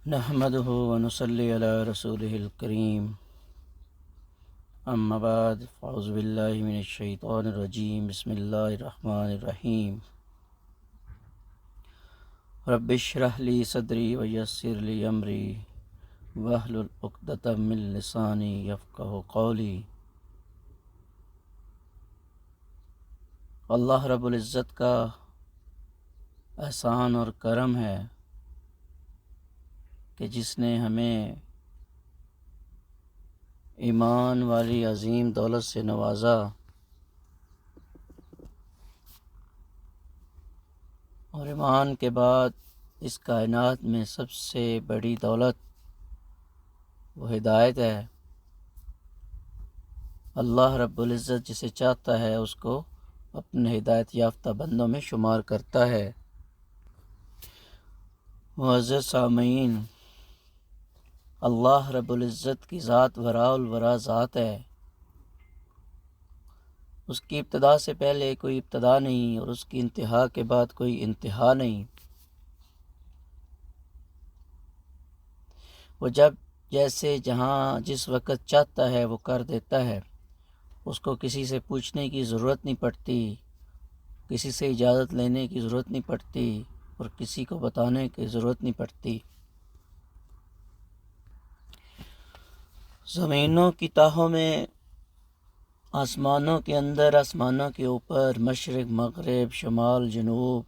نحمده ونصلي على رسوله الكريم اما بعد فاعوذ بالله من الشيطان الرجيم بسم الله الرحمن الرحيم رب اشرح لي صدري ويسر لي امري واحلل عقدة من لساني يفقهوا قولي۔ اللہ رب العزت کا احسان اور کرم ہے کہ جس نے ہمیں ایمان والی عظیم دولت سے نوازا اور ایمان کے بعد اس کائنات میں سب سے بڑی دولت وہ ہدایت ہے۔ اللہ رب العزت جسے چاہتا ہے اس کو اپنے ہدایت یافتہ بندوں میں شمار کرتا ہے۔ معزز سامعین، اللہ رب العزت کی ذات وراء الورا ذات ہے۔ اس کی ابتدا سے پہلے کوئی ابتدا نہیں اور اس کی انتہا کے بعد کوئی انتہا نہیں۔ وہ جب جیسے جہاں جس وقت چاہتا ہے وہ کر دیتا ہے۔ اس کو کسی سے پوچھنے کی ضرورت نہیں پڑتی، کسی سے اجازت لینے کی ضرورت نہیں پڑتی اور کسی کو بتانے کی ضرورت نہیں پڑتی۔ زمینوں کی تہوں میں، آسمانوں کے اندر، آسمانوں کے اوپر، مشرق مغرب شمال جنوب،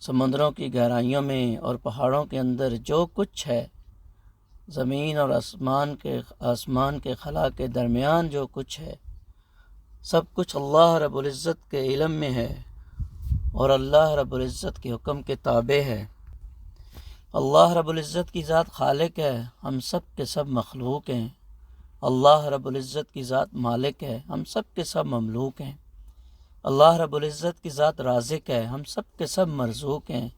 سمندروں کی گہرائیوں میں اور پہاڑوں کے اندر جو کچھ ہے، زمین اور آسمان کے خلا کے درمیان جو کچھ ہے، سب کچھ اللہ رب العزت کے علم میں ہے اور اللہ رب العزت کے حکم کے تابع ہے۔ اللہ رب العزت کی ذات خالق ہے، ہم سب کے سب مخلوق ہیں۔ اللہ رب العزت کی ذات مالک ہے، ہم سب کے سب مملوک ہیں۔ اللہ رب العزت کی ذات رازق ہے، ہم سب کے سب مرزوق ہیں۔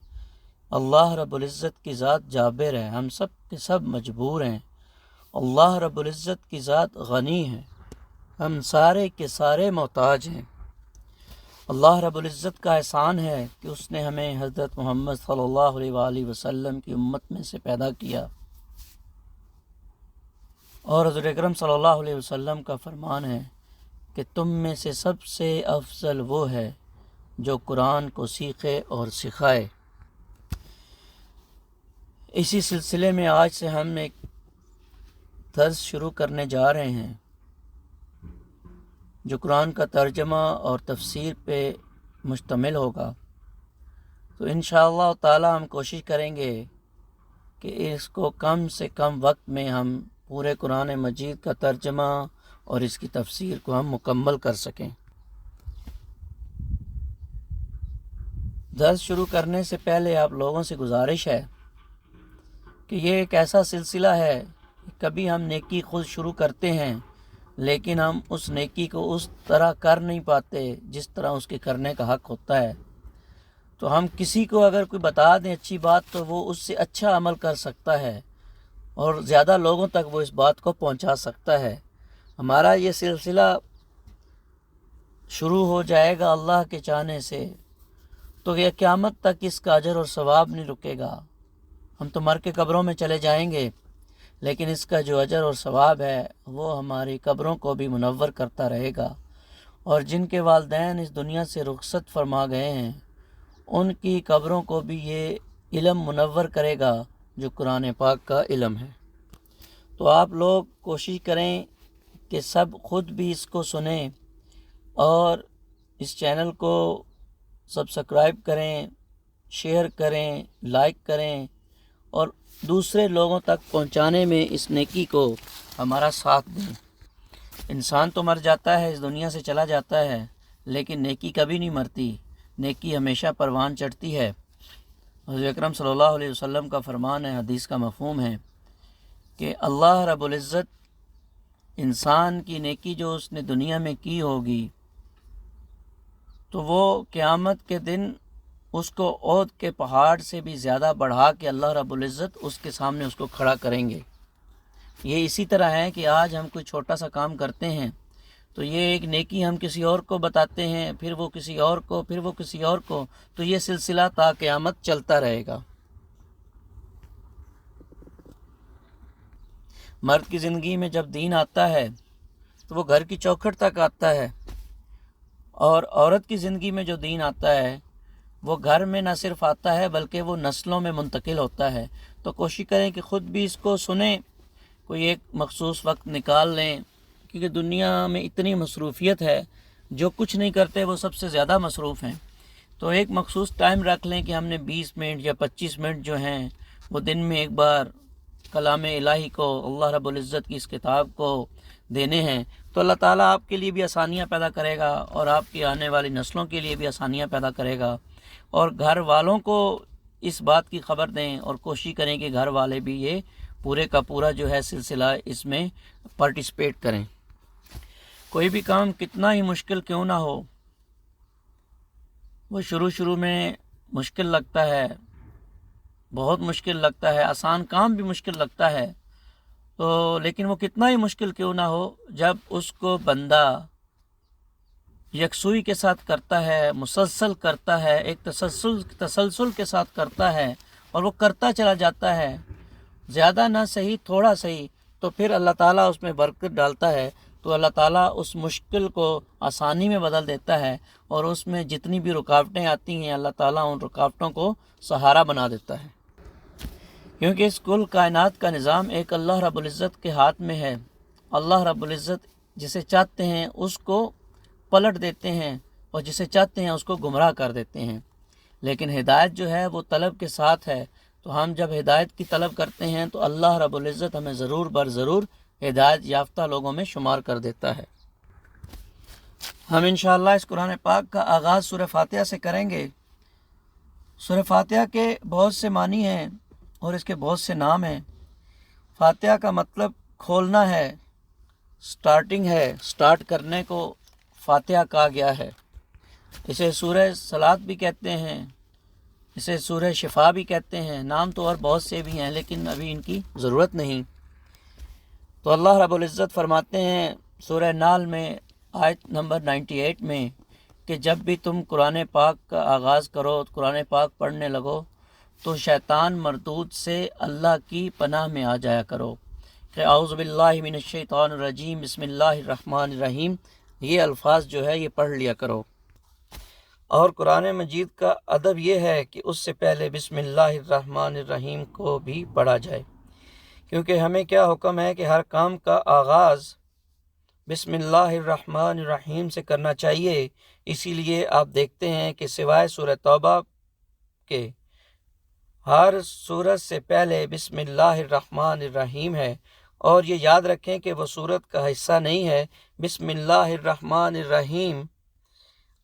اللہ رب العزت کی ذات جابر ہے، ہم سب کے سب مجبور ہیں۔ اللہ رب العزت کی ذات غنی ہے، ہم سارے کے سارے محتاج ہیں۔ اللہ رب العزت کا احسان ہے کہ اس نے ہمیں حضرت محمد صلی اللہ علیہ وآلہ وسلم کی امت میں سے پیدا کیا، اور حضور اکرم صلی اللہ علیہ وسلم کا فرمان ہے کہ تم میں سے سب سے افضل وہ ہے جو قرآن کو سیکھے اور سکھائے۔ اسی سلسلے میں آج سے ہم ایک درس شروع کرنے جا رہے ہیں جو قرآن کا ترجمہ اور تفسیر پہ مشتمل ہوگا۔ تو انشاءاللہ تعالی ہم کوشش کریں گے کہ اس کو کم سے کم وقت میں ہم پورے قرآن مجید کا ترجمہ اور اس کی تفسیر کو ہم مکمل کر سکیں۔ درس شروع کرنے سے پہلے آپ لوگوں سے گزارش ہے کہ یہ ایک ایسا سلسلہ ہے کہ کبھی ہم نیکی خود شروع کرتے ہیں لیکن ہم اس نیکی کو اس طرح کر نہیں پاتے جس طرح اس کے کرنے کا حق ہوتا ہے۔ تو ہم کسی کو اگر کوئی بتا دیں اچھی بات تو وہ اس سے اچھا عمل کر سکتا ہے اور زیادہ لوگوں تک وہ اس بات کو پہنچا سکتا ہے۔ ہمارا یہ سلسلہ شروع ہو جائے گا اللہ کے چاہنے سے تو یہ قیامت تک اس کا اجر اور ثواب نہیں رکے گا۔ ہم تو مر کے قبروں میں چلے جائیں گے لیکن اس کا جو اجر اور ثواب ہے وہ ہماری قبروں کو بھی منور کرتا رہے گا، اور جن کے والدین اس دنیا سے رخصت فرما گئے ہیں ان کی قبروں کو بھی یہ علم منور کرے گا جو قرآن پاک کا علم ہے۔ تو آپ لوگ کوشش کریں کہ سب خود بھی اس کو سنیں اور اس چینل کو سبسکرائب کریں، شیئر کریں، لائک کریں اور دوسرے لوگوں تک پہنچانے میں اس نیکی کو ہمارا ساتھ دیں۔ انسان تو مر جاتا ہے، اس دنیا سے چلا جاتا ہے، لیکن نیکی کبھی نہیں مرتی، نیکی ہمیشہ پروان چڑھتی ہے۔ حضور اکرم صلی اللہ علیہ وسلم کا فرمان ہے، حدیث کا مفہوم ہے کہ اللہ رب العزت انسان کی نیکی جو اس نے دنیا میں کی ہوگی تو وہ قیامت کے دن اس کو عہد کے پہاڑ سے بھی زیادہ بڑھا کے اللہ رب العزت اس کے سامنے اس کو کھڑا کریں گے۔ یہ اسی طرح ہے کہ آج ہم کوئی چھوٹا سا کام کرتے ہیں تو یہ ایک نیکی ہم کسی اور کو بتاتے ہیں، پھر وہ کسی اور کو، پھر وہ کسی اور کو، تو یہ سلسلہ تا قیامت چلتا رہے گا۔ مرد کی زندگی میں جب دین آتا ہے تو وہ گھر کی چوکھٹ تک آتا ہے، اور عورت کی زندگی میں جو دین آتا ہے وہ گھر میں نہ صرف آتا ہے بلکہ وہ نسلوں میں منتقل ہوتا ہے۔ تو کوشش کریں کہ خود بھی اس کو سنیں، کوئی ایک مخصوص وقت نکال لیں، کیونکہ دنیا میں اتنی مصروفیت ہے، جو کچھ نہیں کرتے وہ سب سے زیادہ مصروف ہیں۔ تو ایک مخصوص ٹائم رکھ لیں کہ ہم نے 20 منٹ یا 25 منٹ جو ہیں وہ دن میں ایک بار کلام الہی کو، اللہ رب العزت کی اس کتاب کو دینے ہیں۔ تو اللہ تعالیٰ آپ کے لیے بھی آسانیاں پیدا کرے گا اور آپ کی آنے والی نسلوں کے لیے بھی آسانیاں پیدا کرے گا، اور گھر والوں کو اس بات کی خبر دیں اور کوشش کریں کہ گھر والے بھی یہ پورے کا پورا جو ہے سلسلہ اس میں پارٹیسپیٹ کریں۔ کوئی بھی کام کتنا ہی مشکل کیوں نہ ہو، وہ شروع میں مشکل لگتا ہے، بہت مشکل لگتا ہے، آسان کام بھی مشکل لگتا ہے، تو لیکن وہ کتنا ہی مشکل کیوں نہ ہو، جب اس کو بندہ یکسوئی کے ساتھ کرتا ہے، مسلسل کرتا ہے، ایک تسلسل کے ساتھ کرتا ہے، اور وہ کرتا چلا جاتا ہے، زیادہ نہ صحیح تھوڑا صحیح، تو پھر اللہ تعالیٰ اس میں برکت ڈالتا ہے، تو اللہ تعالیٰ اس مشکل کو آسانی میں بدل دیتا ہے، اور اس میں جتنی بھی رکاوٹیں آتی ہیں اللہ تعالیٰ ان رکاوٹوں کو سہارا بنا دیتا ہے، کیونکہ اس کل کائنات کا نظام ایک اللہ رب العزت کے ہاتھ میں ہے۔ اللہ رب العزت جسے چاہتے ہیں اس کو پلٹ دیتے ہیں، اور جسے چاہتے ہیں اس کو گمراہ کر دیتے ہیں، لیکن ہدایت جو ہے وہ طلب کے ساتھ ہے۔ تو ہم جب ہدایت کی طلب کرتے ہیں تو اللہ رب العزت ہمیں ضرور بر ضرور ہدایت یافتہ لوگوں میں شمار کر دیتا ہے۔ ہم انشاءاللہ اس قرآن پاک کا آغاز سورہ فاتحہ سے کریں گے۔ سورہ فاتحہ کے بہت سے معنی ہیں اور اس کے بہت سے نام ہیں۔ فاتحہ کا مطلب کھولنا ہے، سٹارٹنگ ہے، سٹارٹ کرنے کو فاتحہ کہا گیا ہے۔ اسے سورہ صلاۃ بھی کہتے ہیں، اسے سورہ شفا بھی کہتے ہیں، نام تو اور بہت سے بھی ہیں لیکن ابھی ان کی ضرورت نہیں۔ تو اللہ رب العزت فرماتے ہیں سورہ نحل میں آیت نمبر 98 میں کہ جب بھی تم قرآن پاک کا آغاز کرو، قرآن پاک پڑھنے لگو، تو شیطان مردود سے اللہ کی پناہ میں آ جایا کرو کہ اعوذ باللہ من الشیطان الرجیم بسم اللہ الرحمن الرحیم، یہ الفاظ جو ہے یہ پڑھ لیا کرو۔ اور قرآن مجید کا ادب یہ ہے کہ اس سے پہلے بسم اللہ الرحمن الرحیم کو بھی پڑھا جائے، کیونکہ ہمیں کیا حکم ہے کہ ہر کام کا آغاز بسم اللہ الرحمن الرحیم سے کرنا چاہیے۔ اسی لیے آپ دیکھتے ہیں کہ سوائے سورہ توبہ کے ہر سورت سے پہلے بسم اللہ الرحمن الرحیم ہے، اور یہ یاد رکھیں کہ وہ سورت کا حصہ نہیں ہے۔ بسم اللہ الرحمن الرحیم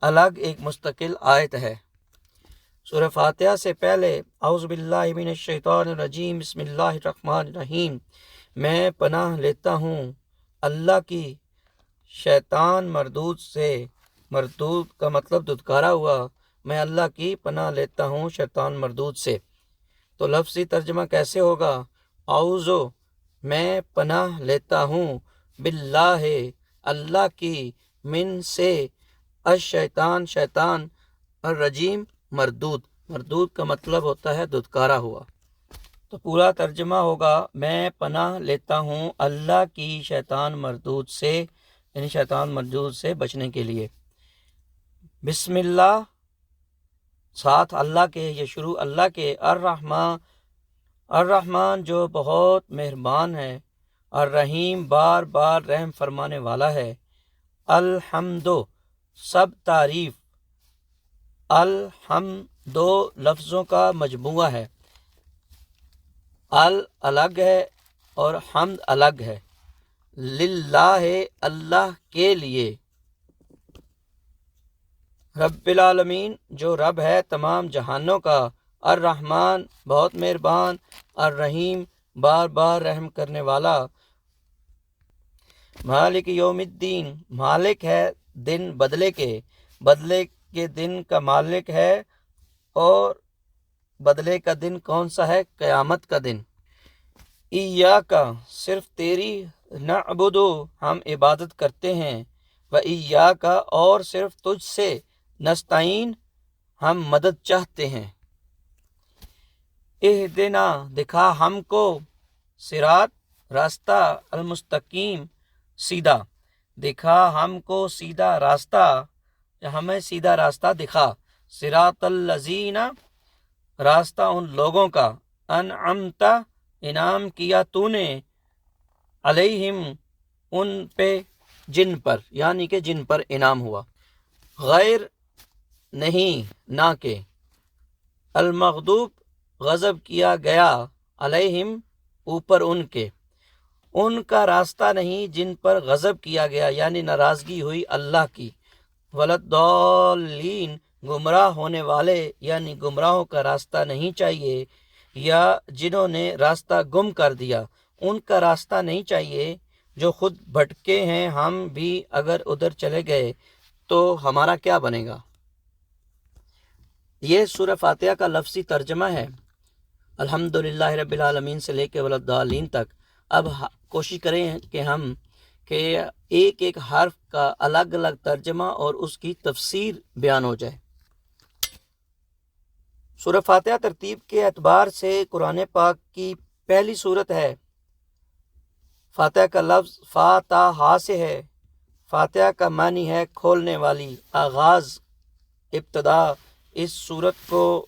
الگ ایک مستقل آیت ہے۔ سورہ فاتحہ سے پہلے اعوذ باللہ من الشیطان الرجیم بسم اللہ الرحمن الرحیم، میں پناہ لیتا ہوں اللہ کی شیطان مردود سے، مردود کا مطلب دھتکارا ہوا، میں اللہ کی پناہ لیتا ہوں شیطان مردود سے۔ تو لفظی ترجمہ کیسے ہوگا؟ اعوذ میں پناہ لیتا ہوں، باللہ اللہ کی، من سے، الشیطان شیطان، الرجیم مردود، مردود کا مطلب ہوتا ہے دھتکارا ہوا۔ تو پورا ترجمہ ہوگا میں پناہ لیتا ہوں اللہ کی شیطان مردود سے، یعنی شیطان مردود سے بچنے کے لیے۔ بسم اللہ ساتھ اللہ کے، یہ شروع اللہ کے، الرحمن، الرحمن جو بہت مہربان ہے، الرحیم بار بار رحم فرمانے والا ہے، الحمد سب تعریف، الحمد دو لفظوں کا مجموعہ ہے، الگ ہے اور حمد الگ ہے، للہ اللہ کے لیے، رب العالمین جو رب ہے تمام جہانوں کا، الرحمن بہت مہربان، الرحیم بار بار رحم کرنے والا، مالک یوم الدین مالک ہے دن بدلے کے، بدلے کے دن کا مالک ہے، اور بدلے کا دن کون سا ہے؟ قیامت کا دن۔ ایاک صرف تیری، نعبد ہم عبادت کرتے ہیں، و ایاک اور صرف تجھ سے، نستعین ہم مدد چاہتے ہیں، اہدنا دکھا ہم کو، صراط راستہ المستقیم سیدھا، دکھا ہم کو سیدھا راستہ، ہمیں سیدھا راستہ دکھا، صراط الذین راستہ ان لوگوں کا، انعمت انعام کیا تو نے، علیہم ان پہ جن پر، یعنی کہ جن پر انعام ہوا، غیر نہیں نہ کہ، المغضوب غضب کیا گیا، علیہم اوپر ان کے، ان کا راستہ نہیں جن پر غضب کیا گیا یعنی ناراضگی ہوئی اللہ کی، ولدالین گمراہ ہونے والے یعنی گمراہوں کا راستہ نہیں چاہیے، یا جنہوں نے راستہ گم کر دیا ان کا راستہ نہیں چاہیے، جو خود بھٹکے ہیں ہم بھی اگر ادھر چلے گئے تو ہمارا کیا بنے گا۔ یہ سورہ فاتحہ کا لفظی ترجمہ ہے الحمدللہ رب العالمین سے لے کے ولدالین تک۔ اب کوشش کریں کہ ہم ایک ایک حرف کا الگ الگ ترجمہ اور اس کی تفسیر بیان ہو جائے۔ سورہ فاتحہ ترتیب کے اعتبار سے قرآن پاک کی پہلی سورت ہے۔ فاتحہ کا لفظ فاتحہ سے ہے۔ فاتحہ کا معنی ہے کھولنے والی، آغاز، ابتدا۔ اس سورت کو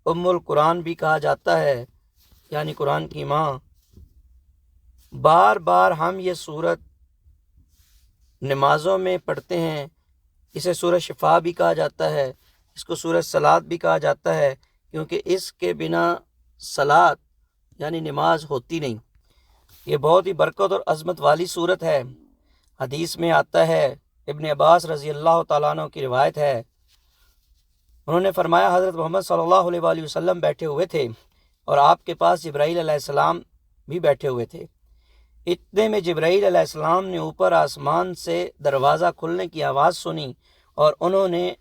ام القرآن بھی کہا جاتا ہے، یعنی قرآن کی ماں۔ بار بار ہم یہ سورت نمازوں میں پڑھتے ہیں۔ اسے سورہ شفا بھی کہا جاتا ہے، اس کو سورہ صلاۃ بھی کہا جاتا ہے، کیونکہ اس کے بنا صلاۃ یعنی نماز ہوتی نہیں۔ یہ بہت ہی برکت اور عظمت والی سورت ہے۔ حدیث میں آتا ہے، ابن عباس رضی اللہ تعالیٰ عنہ کی روایت ہے، انہوں نے فرمایا حضرت محمد صلی اللہ علیہ وآلہ وسلم بیٹھے ہوئے تھے اور آپ کے پاس جبرائیل علیہ السلام بھی بیٹھے ہوئے تھے۔ اتنے میں جبرائیل علیہ السلام نے اوپر آسمان سے دروازہ کھلنے کی آواز سنی اور انہوں نے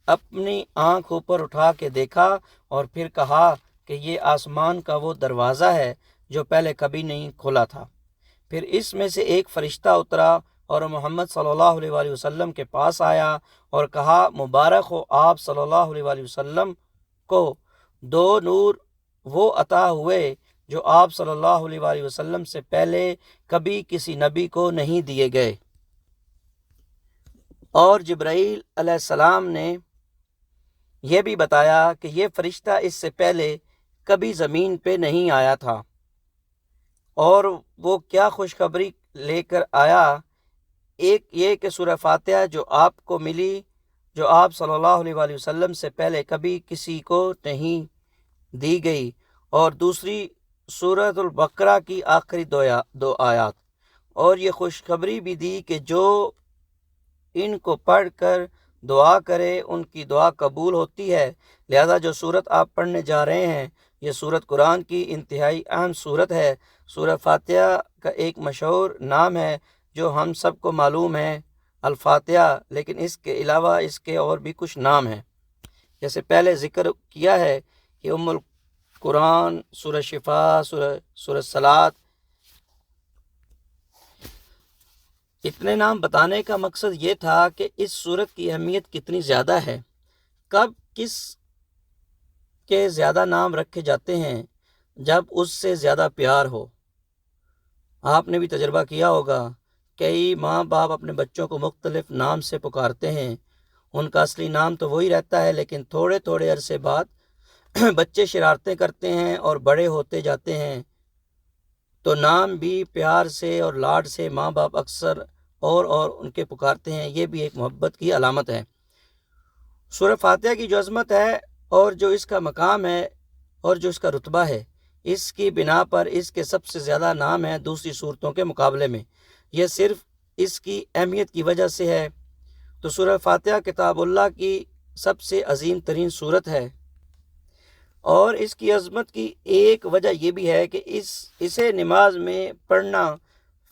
اپنی آنکھ اوپر اٹھا کے دیکھا اور پھر کہا کہ یہ آسمان کا وہ دروازہ ہے جو پہلے کبھی نہیں کھلا تھا۔ پھر اس میں سے ایک فرشتہ اترا اور محمد صلی اللہ علیہ وآلہ وسلم کے پاس آیا اور کہا، مبارک ہو آپ صلی اللہ علیہ وآلہ وسلم کو دو نور وہ عطا ہوئے جو آپ صلی اللہ علیہ وآلہ وسلم سے پہلے کبھی کسی نبی کو نہیں دیے گئے۔ اور جبرائیل علیہ السلام نے یہ بھی بتایا کہ یہ فرشتہ اس سے پہلے کبھی زمین پہ نہیں آیا تھا، اور وہ کیا خوشخبری لے کر آیا، ایک یہ کہ سورہ فاتحہ جو آپ کو ملی، جو آپ صلی اللہ علیہ وآلہ وسلم سے پہلے کبھی کسی کو نہیں دی گئی، اور دوسری سورۃ البقرہ کی آخری دو آیات، اور یہ خوشخبری بھی دی کہ جو ان کو پڑھ کر دعا کرے ان کی دعا قبول ہوتی ہے۔ لہذا جو سورت آپ پڑھنے جا رہے ہیں یہ سورت قرآن کی انتہائی اہم سورت ہے۔ سورہ فاتحہ کا ایک مشہور نام ہے جو ہم سب کو معلوم ہے، الفاتحہ، لیکن اس کے علاوہ اس کے اور بھی کچھ نام ہیں، جیسے پہلے ذکر کیا ہے کہ ام القرآن، سورہ شفا، سورہ صلاۃ۔ اتنے نام بتانے کا مقصد یہ تھا کہ اس سورت کی اہمیت کتنی زیادہ ہے۔ کب کس کے زیادہ نام رکھے جاتے ہیں؟ جب اس سے زیادہ پیار ہو۔ آپ نے بھی تجربہ کیا ہوگا، کئی ماں باپ اپنے بچوں کو مختلف نام سے پکارتے ہیں، ان کا اصلی نام تو وہی رہتا ہے، لیکن تھوڑے تھوڑے عرصے بعد بچے شرارتیں کرتے ہیں اور بڑے ہوتے جاتے ہیں، تو نام بھی پیار سے اور لاڈ سے ماں باپ اکثر اور ان کے پکارتے ہیں۔ یہ بھی ایک محبت کی علامت ہے۔ سورہ فاتحہ کی جو عظمت ہے اور جو اس کا مقام ہے اور جو اس کا رتبہ ہے، اس کی بنا پر اس کے سب سے زیادہ نام ہیں دوسری صورتوں کے مقابلے میں۔ یہ صرف اس کی اہمیت کی وجہ سے ہے۔ تو سورہ فاتحہ کتاب اللہ کی سب سے عظیم ترین صورت ہے، اور اس کی عظمت کی ایک وجہ یہ بھی ہے کہ اسے نماز میں پڑھنا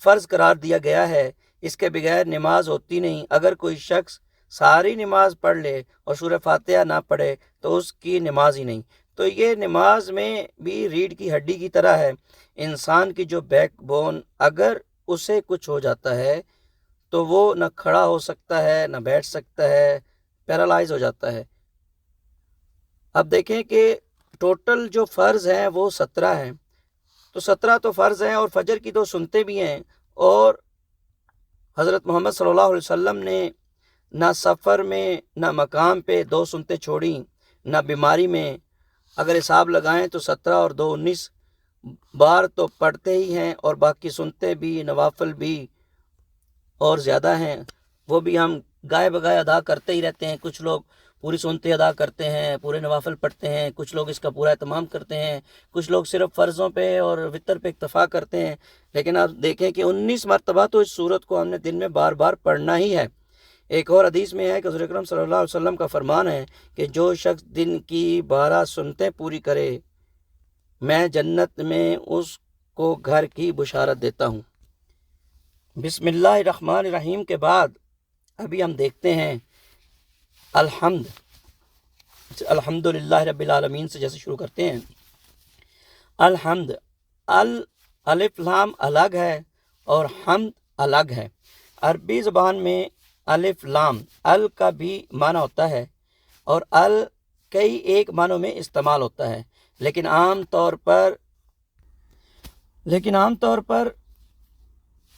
فرض قرار دیا گیا ہے۔ اس کے بغیر نماز ہوتی نہیں۔ اگر کوئی شخص ساری نماز پڑھ لے اور سورہ فاتحہ نہ پڑھے تو اس کی نماز ہی نہیں۔ تو یہ نماز میں بھی ریڑھ کی ہڈی کی طرح ہے۔ انسان کی جو بیک بون، اگر اسے کچھ ہو جاتا ہے تو وہ نہ کھڑا ہو سکتا ہے، نہ بیٹھ سکتا ہے، پیرالائز ہو جاتا ہے۔ اب دیکھیں کہ ٹوٹل جو فرض ہیں وہ 17 ہیں، تو 17 تو فرض ہیں اور فجر کی 2 سنتیں بھی ہیں، اور حضرت محمد صلی اللہ علیہ وسلم نے نہ سفر میں نہ مقام پہ 2 سنتیں چھوڑیں، نہ بیماری میں۔ اگر حساب لگائیں تو 17 اور 2 19 بار تو پڑھتے ہی ہیں، اور باقی سنتیں بھی، نوافل بھی اور زیادہ ہیں، وہ بھی ہم گائے بگائے ادا کرتے ہی رہتے ہیں۔ کچھ لوگ پوری سنتیں ادا کرتے ہیں، پورے نوافل پڑھتے ہیں، کچھ لوگ اس کا پورا اہتمام کرتے ہیں، کچھ لوگ صرف فرضوں پہ اور وتر پہ اکتفا کرتے ہیں۔ لیکن آپ دیکھیں کہ 19 مرتبہ تو اس سورت کو ہم نے دن میں بار بار پڑھنا ہی ہے۔ ایک اور حدیث میں ہے کہ حضور اکرم صلی اللہ علیہ وسلم کا فرمان ہے کہ جو شخص دن کی 12 سنتیں پوری کرے، میں جنت میں اس کو گھر کی بشارت دیتا ہوں۔ بسم اللہ الرحمن الرحیم کے بعد ابھی ہم دیکھتے ہیں الحمدللہ رب العالمین سے جیسے شروع کرتے ہیں۔ الحمد، الف لام الگ ہے اور حمد الگ ہے۔ عربی زبان میں الف لام ال کا بھی معنی ہوتا ہے، اور ال کئی ایک معنوں میں استعمال ہوتا ہے، لیکن عام طور پر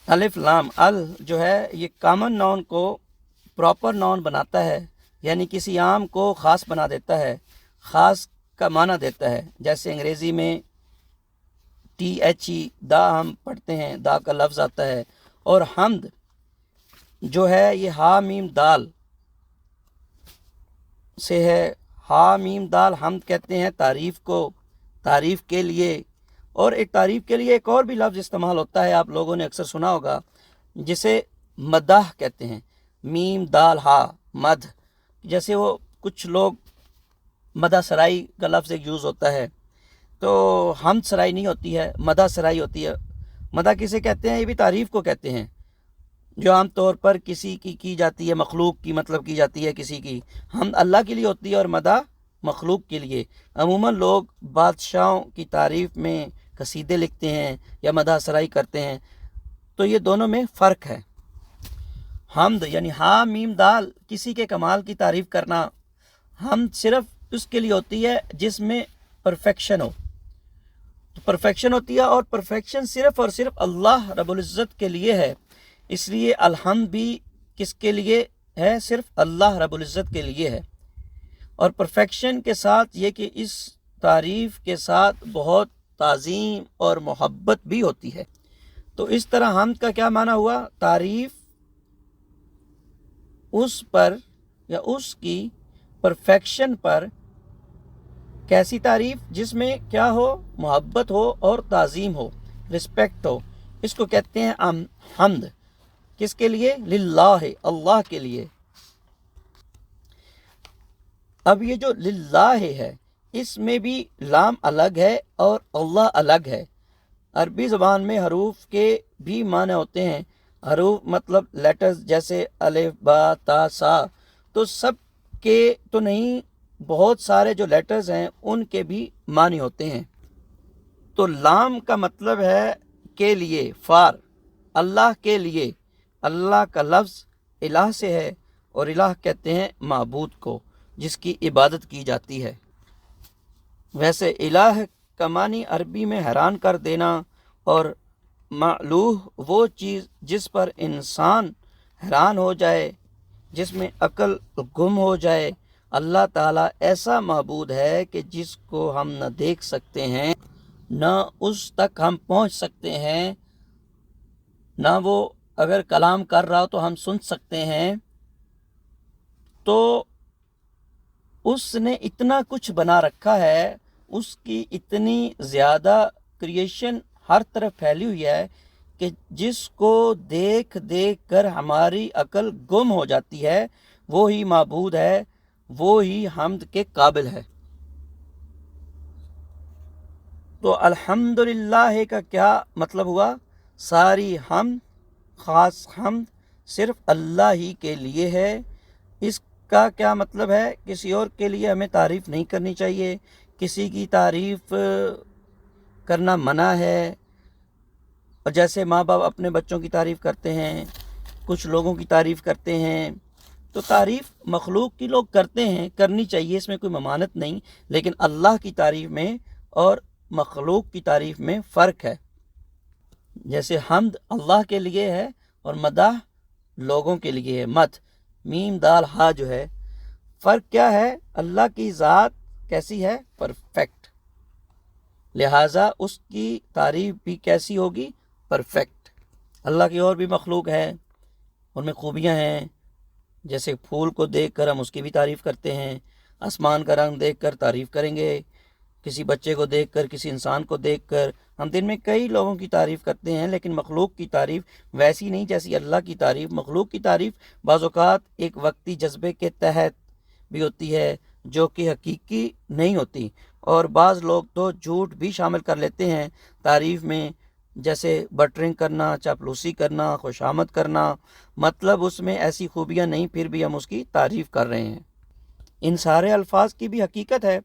الف لام ال جو ہے یہ کامن ناؤن کو پراپر ناؤن بناتا ہے، یعنی کسی عام کو خاص بنا دیتا ہے، خاص کا معنی دیتا ہے۔ جیسے انگریزی میں THE دا ہم پڑھتے ہیں، دا کا لفظ آتا ہے، اور حمد جو ہے یہ ہا میم دال سے ہے۔ ہا میم دال حمد کہتے ہیں تعریف کو، تعریف کے لیے۔ اور ایک تعریف کے لیے ایک اور بھی لفظ استعمال ہوتا ہے، آپ لوگوں نے اکثر سنا ہوگا، جسے مدح کہتے ہیں، میم دال ہا مدح۔ جیسے وہ کچھ لوگ مدح سرائی کا لفظ ایک یوز ہوتا ہے، تو حمد سرائی نہیں ہوتی ہے، مدح سرائی ہوتی ہے۔ مدح کسے کہتے ہیں؟ یہ بھی تعریف کو کہتے ہیں، جو عام طور پر کسی کی جاتی ہے، مخلوق کی مطلب کی جاتی ہے کسی کی۔ حمد اللہ کے لیے ہوتی ہے اور مدح مخلوق کے لیے۔ عموماً لوگ بادشاہوں کی تعریف میں قصیدے لکھتے ہیں یا مدح سرائی کرتے ہیں، تو یہ دونوں میں فرق ہے۔ حمد یعنی ہا میم دال کسی کے کمال کی تعریف کرنا، حمد صرف اس کے لیے ہوتی ہے جس میں پرفیکشن ہو، تو پرفیکشن ہوتی ہے، اور پرفیکشن صرف اور صرف اللہ رب العزت کے لیے ہے۔ اس لیے الحمد بھی کس کے لیے ہے؟ صرف اللہ رب العزت کے لیے ہے۔ اور پرفیکشن کے ساتھ یہ کہ اس تعریف کے ساتھ بہت تعظیم اور محبت بھی ہوتی ہے۔ تو اس طرح حمد کا کیا معنی ہوا؟ تعریف اس پر یا اس کی پرفیکشن پر۔ کیسی تعریف؟ جس میں کیا ہو؟ محبت ہو اور تعظیم ہو، رسپیکٹ ہو۔ اس کو کہتے ہیں حمد۔ کس کے لیے؟ للہ، اللہ کے لیے۔ اب یہ جو للہ ہے، اس میں بھی لام الگ ہے اور اللہ الگ ہے۔ عربی زبان میں حروف کے بھی معنی ہوتے ہیں۔ حروف مطلب لیٹرز، جیسے الف با تا سا، تو سب کے تو نہیں، بہت سارے جو لیٹرز ہیں ان کے بھی معنی ہوتے ہیں۔ تو لام کا مطلب ہے کے لیے، فار، اللہ کے لیے۔ اللہ کا لفظ الہ سے ہے، اور الہ کہتے ہیں معبود کو، جس کی عبادت کی جاتی ہے۔ ویسے الہ کا معنی عربی میں حیران کر دینا، اور معلوہ وہ چیز جس پر انسان حیران ہو جائے، جس میں عقل گم ہو جائے۔ اللہ تعالیٰ ایسا معبود ہے کہ جس کو ہم نہ دیکھ سکتے ہیں، نہ اس تک ہم پہنچ سکتے ہیں، نہ وہ اگر کلام کر رہا ہو تو ہم سن سکتے ہیں۔ تو اس نے اتنا کچھ بنا رکھا ہے، اس کی اتنی زیادہ کریشن ہر طرف پھیلی ہوئی ہے کہ جس کو دیکھ دیکھ کر ہماری عقل گم ہو جاتی ہے، وہی معبود ہے، وہی حمد کے قابل ہے۔ تو الحمدللہ کا کیا مطلب ہوا؟ ساری حمد، خاص حمد صرف اللہ ہی کے لیے ہے۔ اس کا کیا مطلب ہے؟ کسی اور کے لیے ہمیں تعریف نہیں کرنی چاہیے، کسی کی تعریف کرنا منع ہے۔ اور جیسے ماں باپ اپنے بچوں کی تعریف کرتے ہیں، کچھ لوگوں کی تعریف کرتے ہیں، تو تعریف مخلوق کی لوگ کرتے ہیں، کرنی چاہیے، اس میں کوئی ممانعت نہیں، لیکن اللہ کی تعریف میں اور مخلوق کی تعریف میں فرق ہے. جیسے حمد اللہ کے لیے ہے اور مدح لوگوں کے لیے ہے. مدح میم دال ہا جو ہے، فرق کیا ہے؟ اللہ کی ذات کیسی ہے؟ پرفیکٹ، لہٰذا اس کی تعریف بھی کیسی ہوگی؟ پرفیکٹ. اللہ کی اور بھی مخلوق ہے، ان میں خوبیاں ہیں، جیسے پھول کو دیکھ کر ہم اس کی بھی تعریف کرتے ہیں، آسمان کا رنگ دیکھ کر تعریف کریں گے، کسی بچے کو دیکھ کر، کسی انسان کو دیکھ کر. ہم دن میں کئی لوگوں کی تعریف کرتے ہیں، لیکن مخلوق کی تعریف ویسی نہیں جیسی اللہ کی تعریف. مخلوق کی تعریف بعض اوقات ایک وقتی جذبے کے تحت بھی ہوتی ہے جو کہ حقیقی نہیں ہوتی، اور بعض لوگ تو جھوٹ بھی شامل کر لیتے ہیں تعریف میں، جیسے بٹرنگ کرنا، چاپلوسی کرنا، خوشامد کرنا، مطلب اس میں ایسی خوبیاں نہیں، پھر بھی ہم اس کی تعریف کر رہے ہیں. ان سارے الفاظ کی بھی حقیقت ہے.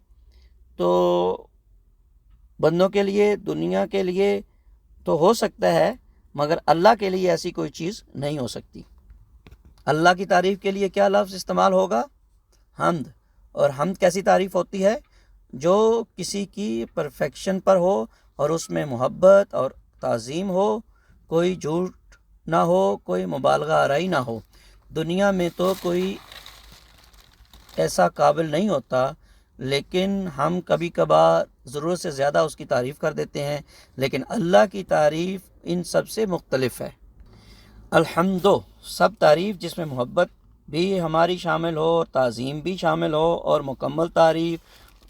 تو بندوں کے لیے، دنیا کے لیے تو ہو سکتا ہے، مگر اللہ کے لیے ایسی کوئی چیز نہیں ہو سکتی. اللہ کی تعریف کے لیے کیا لفظ استعمال ہوگا؟ حمد. اور حمد کیسی تعریف ہوتی ہے؟ جو کسی کی پرفیکشن پر ہو اور اس میں محبت اور تعظیم ہو، کوئی جھوٹ نہ ہو، کوئی مبالغہ آرائی نہ ہو. دنیا میں تو کوئی ایسا قابل نہیں ہوتا، لیکن ہم کبھی کبھار ضرورت سے زیادہ اس کی تعریف کر دیتے ہیں، لیکن اللہ کی تعریف ان سب سے مختلف ہے. الحمدو، سب تعریف جس میں محبت بھی ہماری شامل ہو، تعظیم بھی شامل ہو، اور مکمل تعریف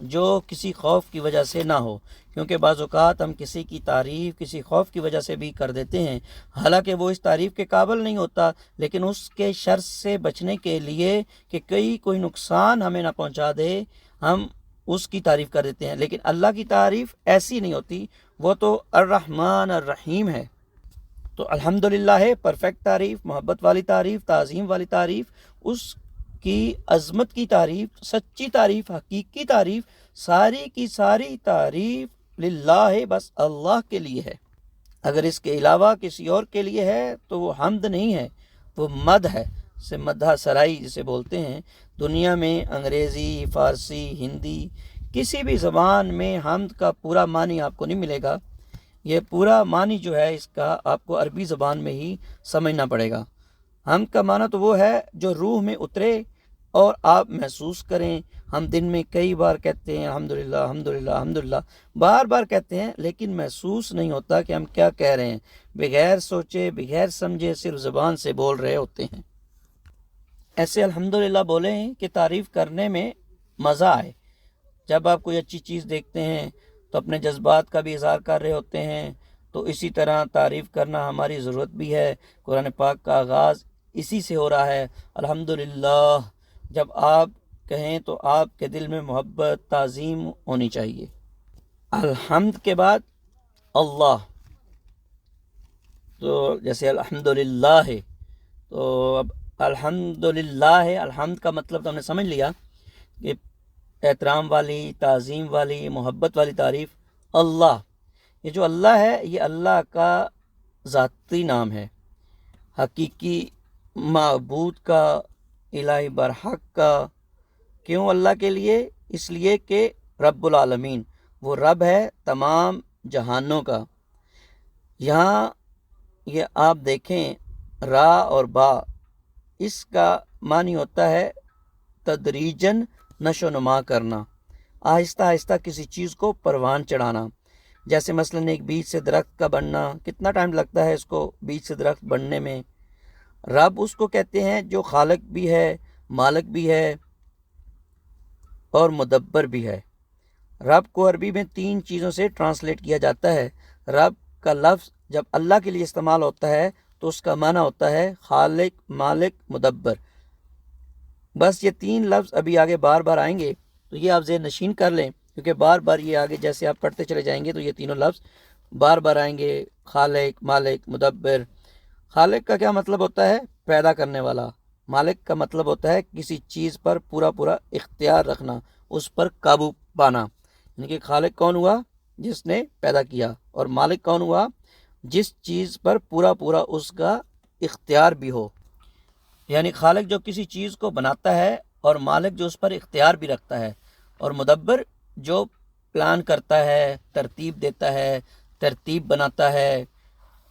جو کسی خوف کی وجہ سے نہ ہو، کیونکہ بعض اوقات ہم کسی کی تعریف کسی خوف کی وجہ سے بھی کر دیتے ہیں، حالانکہ وہ اس تعریف کے قابل نہیں ہوتا، لیکن اس کے شر سے بچنے کے لیے کہ کوئی نقصان ہمیں نہ پہنچا دے، ہم اس کی تعریف کر دیتے ہیں. لیکن اللہ کی تعریف ایسی نہیں ہوتی، وہ تو الرحمن الرحیم ہے. تو الحمدللہ ہے پرفیکٹ تعریف، محبت والی تعریف، تعظیم والی تعریف، اس کی عظمت کی تعریف، سچی تعریف، حقیقی تعریف، ساری کی ساری تعریف للہ ہے، بس اللہ کے لیے ہے. اگر اس کے علاوہ کسی اور کے لیے ہے تو وہ حمد نہیں ہے، وہ مد ہے. سے مدح سرائی جسے بولتے ہیں. دنیا میں انگریزی، فارسی، ہندی، کسی بھی زبان میں حمد کا پورا معنی آپ کو نہیں ملے گا. یہ پورا معنی جو ہے اس کا آپ کو عربی زبان میں ہی سمجھنا پڑے گا. حمد کا معنی تو وہ ہے جو روح میں اترے اور آپ محسوس کریں. ہم دن میں کئی بار کہتے ہیں الحمدللہ الحمدللہ الحمدللہ، بار بار کہتے ہیں، لیکن محسوس نہیں ہوتا کہ ہم کیا کہہ رہے ہیں. بغیر سوچے، بغیر سمجھے، صرف زبان سے بول رہے ہوتے ہیں. ایسے الحمدللہ بولیں کہ تعریف کرنے میں مزہ آئے. جب آپ کوئی اچھی چیز دیکھتے ہیں تو اپنے جذبات کا بھی اظہار کر رہے ہوتے ہیں. تو اسی طرح تعریف کرنا ہماری ضرورت بھی ہے. قرآن پاک کا آغاز اسی سے ہو رہا ہے، الحمدللہ. جب آپ کہیں تو آپ کے دل میں محبت، تعظیم ہونی چاہیے. الحمد کے بعد اللہ، تو جیسے الحمدللہ ہے تو اب الحمدللہ ہے. الحمد کا مطلب تو ہم نے سمجھ لیا کہ احترام والی، تعظیم والی، محبت والی تعریف اللہ. یہ جو اللہ ہے یہ اللہ کا ذاتی نام ہے، حقیقی معبود کا، الہی برحق کا. کیوں اللہ کے لیے؟ اس لیے کہ رب العالمین، وہ رب ہے تمام جہانوں کا. یہاں یہ آپ دیکھیں را اور با، اس کا معنی ہوتا ہے تدریجاً نشو و نما کرنا، آہستہ آہستہ کسی چیز کو پروان چڑھانا. جیسے مثلاً ایک بیج سے درخت کا بننا، کتنا ٹائم لگتا ہے اس کو بیج سے درخت بننے میں. رب اس کو کہتے ہیں جو خالق بھی ہے، مالک بھی ہے اور مدبر بھی ہے. رب کو عربی میں 3 چیزوں سے ٹرانسلیٹ کیا جاتا ہے. رب کا لفظ جب اللہ کے لیے استعمال ہوتا ہے تو اس کا معنی ہوتا ہے خالق، مالک، مدبر. بس یہ 3 لفظ ابھی آگے بار بار آئیں گے، تو یہ آپ ذہن نشین کر لیں، کیونکہ بار بار یہ آگے جیسے آپ پڑھتے چلے جائیں گے تو یہ تینوں لفظ بار بار آئیں گے. خالق، مالک، مدبر. خالق کا کیا مطلب ہوتا ہے؟ پیدا کرنے والا. مالک کا مطلب ہوتا ہے کسی چیز پر پورا اختیار رکھنا، اس پر قابو پانا. یعنی کہ خالق کون ہوا؟ جس نے پیدا کیا. اور مالک کون ہوا؟ جس چیز پر پورا اس کا اختیار بھی ہو. یعنی خالق جو کسی چیز کو بناتا ہے، اور مالک جو اس پر اختیار بھی رکھتا ہے، اور مدبر جو پلان کرتا ہے، ترتیب دیتا ہے، ترتیب بناتا ہے،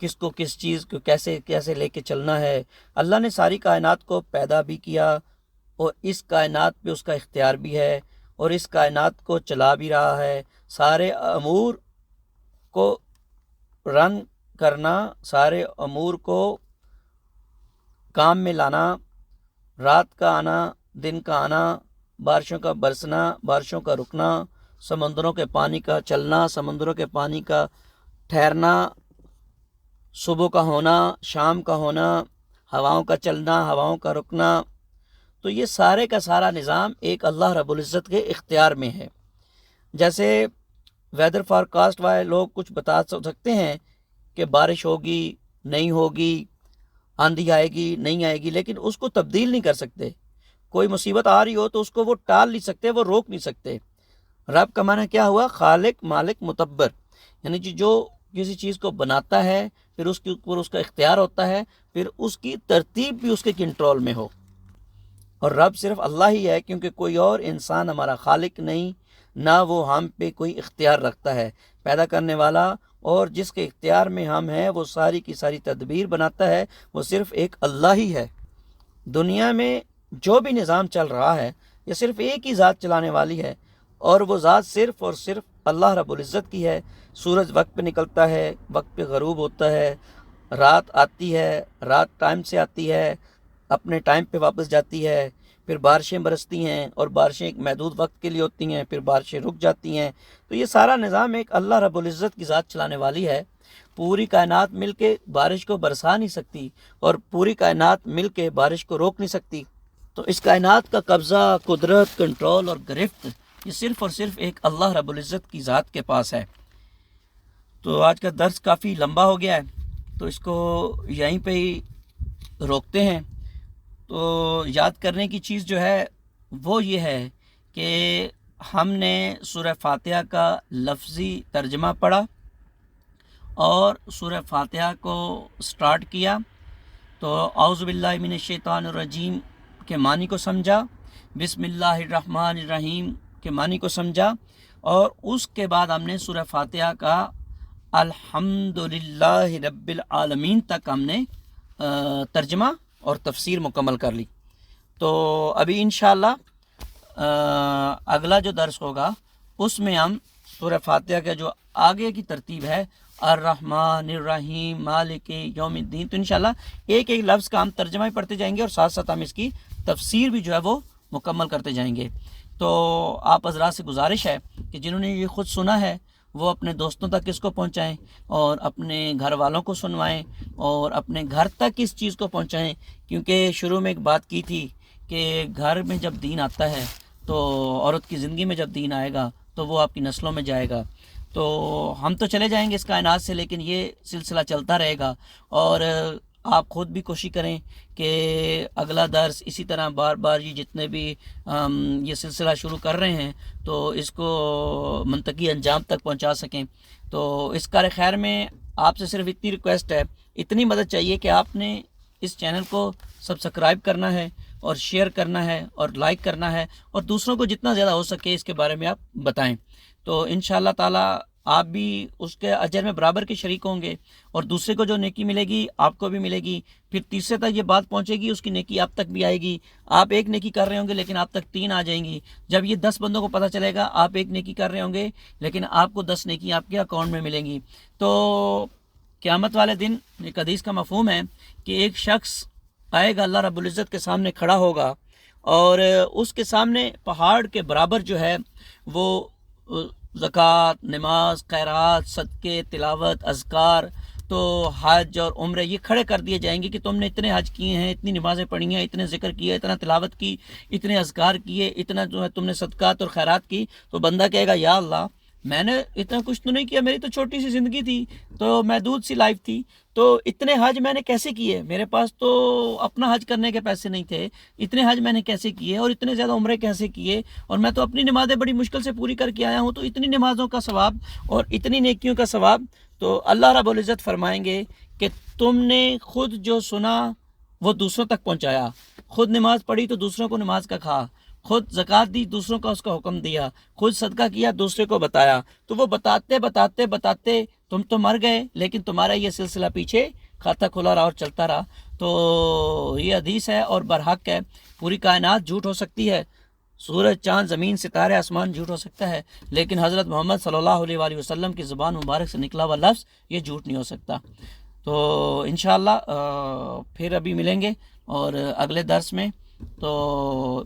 کس کو کس چیز کو کیسے کیسے لے کے چلنا ہے۔ اللہ نے ساری کائنات کو پیدا بھی کیا اور اس کائنات پہ اس کا اختیار بھی ہے اور اس کائنات کو چلا بھی رہا ہے۔ سارے امور کو رن کرنا، سارے امور کو کام میں لانا، رات کا آنا، دن کا آنا، بارشوں کا برسنا، بارشوں کا رکنا، سمندروں کے پانی کا چلنا، سمندروں کے پانی کا ٹھہرنا، صبح کا ہونا، شام کا ہونا، ہواؤں کا چلنا، ہواؤں کا رکنا، تو یہ سارے کا سارا نظام ایک اللہ رب العزت کے اختیار میں ہے۔ جیسے ویدر فارکاسٹ والے لوگ کچھ بتا سکتے ہیں کہ بارش ہوگی، نہیں ہوگی، آندھی آئے گی، نہیں آئے گی، لیکن اس کو تبدیل نہیں کر سکتے۔ کوئی مصیبت آ رہی ہو تو اس کو وہ ٹال نہیں سکتے، وہ روک نہیں سکتے۔ رب کا معنی کیا ہوا؟ خالق، مالک، متبر، یعنی جو کسی چیز کو بناتا ہے، پھر اس کے اوپر اس کا اختیار ہوتا ہے، پھر اس کی ترتیب بھی اس کے کنٹرول میں ہو۔ اور رب صرف اللہ ہی ہے، کیونکہ کوئی اور انسان ہمارا خالق نہیں، نہ وہ ہم پہ کوئی اختیار رکھتا ہے۔ پیدا کرنے والا اور جس کے اختیار میں ہم ہیں، وہ ساری کی ساری تدبیر بناتا ہے، وہ صرف ایک اللہ ہی ہے۔ دنیا میں جو بھی نظام چل رہا ہے، یہ صرف ایک ہی ذات چلانے والی ہے، اور وہ ذات صرف اور صرف اللہ رب العزت کی ہے۔ سورج وقت پہ نکلتا ہے، وقت پہ غروب ہوتا ہے، رات آتی ہے، رات ٹائم سے آتی ہے، اپنے ٹائم پہ واپس جاتی ہے، پھر بارشیں برستی ہیں اور بارشیں ایک محدود وقت کے لیے ہوتی ہیں، پھر بارشیں رک جاتی ہیں۔ تو یہ سارا نظام ایک اللہ رب العزت کی ذات چلانے والی ہے۔ پوری کائنات مل کے بارش کو برسا نہیں سکتی، اور پوری کائنات مل کے بارش کو روک نہیں سکتی۔ تو اس کائنات کا قبضہ، قدرت، کنٹرول اور گرفت یہ صرف اور صرف ایک اللہ رب العزت کی ذات کے پاس ہے۔ تو آج کا درس کافی لمبا ہو گیا ہے، تو اس کو یہیں پہ ہی روکتے ہیں۔ تو یاد کرنے کی چیز جو ہے وہ یہ ہے کہ ہم نے سورہ فاتحہ کا لفظی ترجمہ پڑھا اور سورہ فاتحہ کو سٹارٹ کیا، تو اعوذ باللہ من الشیطان الرجیم کے معنی کو سمجھا، بسم اللہ الرحمن الرحیم کے معنی کو سمجھا، اور اس کے بعد ہم نے سورہ فاتحہ کا الحمدللہ رب العالمین تک ہم نے ترجمہ اور تفسیر مکمل کر لی۔ تو ابھی انشاءاللہ اگلا جو درس ہوگا اس میں ہم سورہ فاتحہ کا جو آگے کی ترتیب ہے، الرحمن الرحیم مالک یوم الدین، تو انشاءاللہ ایک ایک لفظ کا ہم ترجمہ ہی پڑھتے جائیں گے اور ساتھ ساتھ ہم اس کی تفسیر بھی جو ہے وہ مکمل کرتے جائیں گے۔ تو آپ حضرات سے گزارش ہے کہ جنہوں نے یہ خود سنا ہے وہ اپنے دوستوں تک اس کو پہنچائیں اور اپنے گھر والوں کو سنوائیں اور اپنے گھر تک اس چیز کو پہنچائیں، کیونکہ شروع میں ایک بات کی تھی کہ گھر میں جب دین آتا ہے تو عورت کی زندگی میں جب دین آئے گا تو وہ آپ کی نسلوں میں جائے گا۔ تو ہم تو چلے جائیں گے اس کائنات سے، لیکن یہ سلسلہ چلتا رہے گا، اور آپ خود بھی کوشش کریں کہ اگلا درس اسی طرح بار بار یہ جتنے بھی یہ سلسلہ شروع کر رہے ہیں تو اس کو منطقی انجام تک پہنچا سکیں۔ تو اس کار خیر میں آپ سے صرف اتنی ریکویسٹ ہے، اتنی مدد چاہیے کہ آپ نے اس چینل کو سبسکرائب کرنا ہے اور شیئر کرنا ہے اور لائک کرنا ہے، اور دوسروں کو جتنا زیادہ ہو سکے اس کے بارے میں آپ بتائیں۔ تو انشاءاللہ تعالی آپ بھی اس کے اجر میں برابر کے شریک ہوں گے، اور دوسرے کو جو نیکی ملے گی آپ کو بھی ملے گی، پھر تیسرے تک یہ بات پہنچے گی، اس کی نیکی آپ تک بھی آئے گی۔ آپ ایک نیکی کر رہے ہوں گے لیکن آپ تک 3 آ جائیں گی۔ جب یہ 10 بندوں کو پتہ چلے گا آپ ایک نیکی کر رہے ہوں گے لیکن آپ کو 10 نیکی آپ کے اکاؤنٹ میں ملیں گی۔ تو قیامت والے دن ایک حدیث کا مفہوم ہے کہ ایک شخص آئے گا، اللہ رب العزت کے سامنے کھڑا ہوگا، اور اس کے سامنے پہاڑ کے برابر جو ہے وہ زکوٰۃ، نماز، خیرات، صدقے، تلاوت، اذکار، تو حج اور عمرے یہ کھڑے کر دیے جائیں گے کہ تم نے اتنے حج کیے ہیں، اتنی نمازیں پڑھی ہیں، اتنے ذکر کیے، اتنا تلاوت کی، اتنے اذکار کیے، اتنا جو ہے تم نے صدقات اور خیرات کی۔ تو بندہ کہے گا یا اللہ میں نے اتنا کچھ تو نہیں کیا، میری تو چھوٹی سی زندگی تھی، تو محدود سی لائف تھی، تو اتنے حج میں نے کیسے کیے؟ میرے پاس تو اپنا حج کرنے کے پیسے نہیں تھے، اتنے حج میں نے کیسے کیے اور اتنے زیادہ عمرے کیسے کیے؟ اور میں تو اپنی نمازیں بڑی مشکل سے پوری کر کے آیا ہوں، تو اتنی نمازوں کا ثواب اور اتنی نیکیوں کا ثواب۔ تو اللہ رب العزت فرمائیں گے کہ تم نے خود جو سنا وہ دوسروں تک پہنچایا، خود نماز پڑھی تو دوسروں کو نماز کا کھا، خود زکوٰۃ دی، دوسروں کا اس کا حکم دیا، خود صدقہ کیا، دوسرے کو بتایا، تو وہ بتاتے بتاتے بتاتے تم تو مر گئے، لیکن تمہارا یہ سلسلہ پیچھے کھاتا کھلا رہا اور چلتا رہا۔ تو یہ حدیث ہے اور برحق ہے۔ پوری کائنات جھوٹ ہو سکتی ہے، سورج، چاند، زمین، ستارے، آسمان جھوٹ ہو سکتا ہے، لیکن حضرت محمد صلی اللہ علیہ وآلہ وسلم کی زبان مبارک سے نکلا ہوا لفظ یہ جھوٹ نہیں ہو سکتا۔ تو انشاءاللہ پھر ابھی ملیں گے اور اگلے درس میں، تو